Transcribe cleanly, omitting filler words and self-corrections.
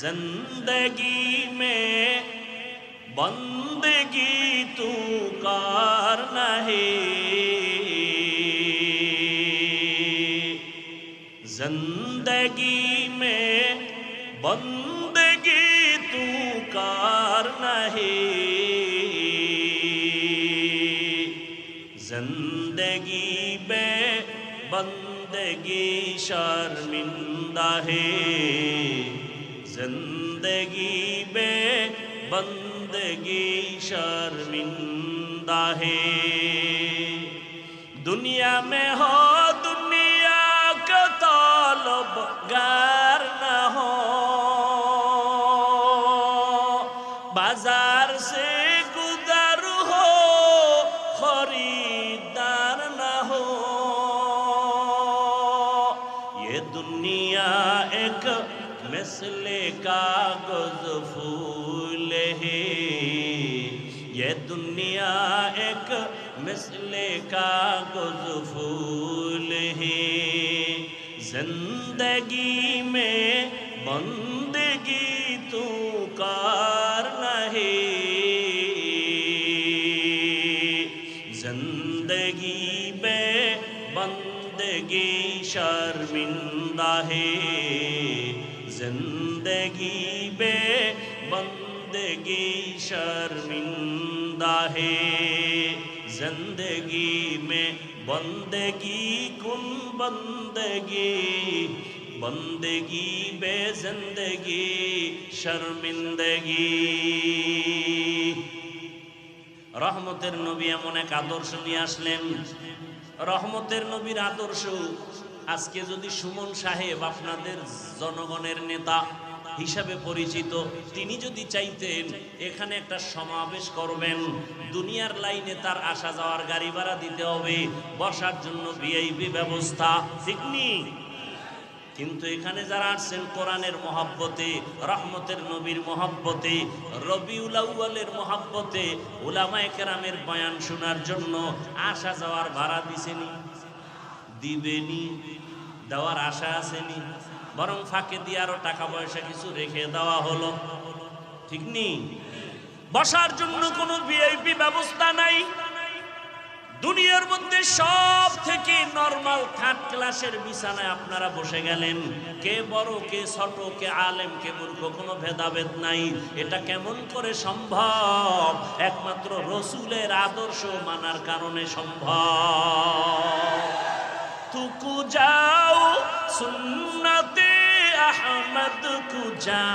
जिंदगी में बंदगी तू कार नहीं, जिंदगी में बंदगी तू कार नहीं, जिंदगी में बंदगी शर्मिंदा है, जिंदगी में बंदगी शर्मिंदा है। दुनिया में हो दुनिया का तलबगार न हो, बाजार से गुजर हो खरीदार न हो। ये दुनिया एक मिसले कागज फूल है, ये दुनिया एक मिसले कागज फूल है। जिंदगी में बंदगी तू कार नहीं, जिंदगी में बंदगी शर्मिंदा है, जिंदगी में बंदगी शर्मिंदा है। जिंदगी में बंदगी कुन बंदगी, बंदगी बे जिंदगी शर्मिंदगी। রহমতের নবী এমন এক আদর্শ নিয়ে আসলেন। রহমতের নবীর আদর্শ আজকে যদি সুমন সাহেব আপনাদের জনগণের নেতা হিসাবে পরিচিত, তিনি যদি চাইতেন এখানে একটা সমাবেশ করবেন, দুনিয়ার লাইনে তার আসা যাওয়ার গাড়ি ভাড়া দিতে হবে, বসার জন্য ভিআইপি ব্যবস্থা, ঠিক নেই? কিন্তু এখানে যারা আসছেন কোরআনের মহব্বতে, রহমতের নবীর মহব্বতে, রবিউল আউয়ালের মহব্বতে, উলামায়ে কেরামের বয়ান শোনার জন্য আসা যাওয়ার ভাড়া দিছেনি, দিবেনি, দেওয়ার আশা আসেনি, বরং ফাঁকে দিয়ে আরো টাকা পয়সা কিছু রেখে দেওয়া হলো, ঠিক নেই? বসার জন্য কোনো ভিআইপি ব্যবস্থা নাই। দুনিয়ার মধ্যে সব থেকে নরমাল থার্ড ক্লাসের বিছানায় আপনারা বসে গেলেন। কে বড়, কে ছোট, কে আলেম, কে মূর্খ, কোনো ভেদাভেদ নাই। এটা কেমন করে সম্ভব? একমাত্র রসুলের আদর্শ মানার কারণে সম্ভব। তুকু যাও সুন্নতে আহমদ কু যাও।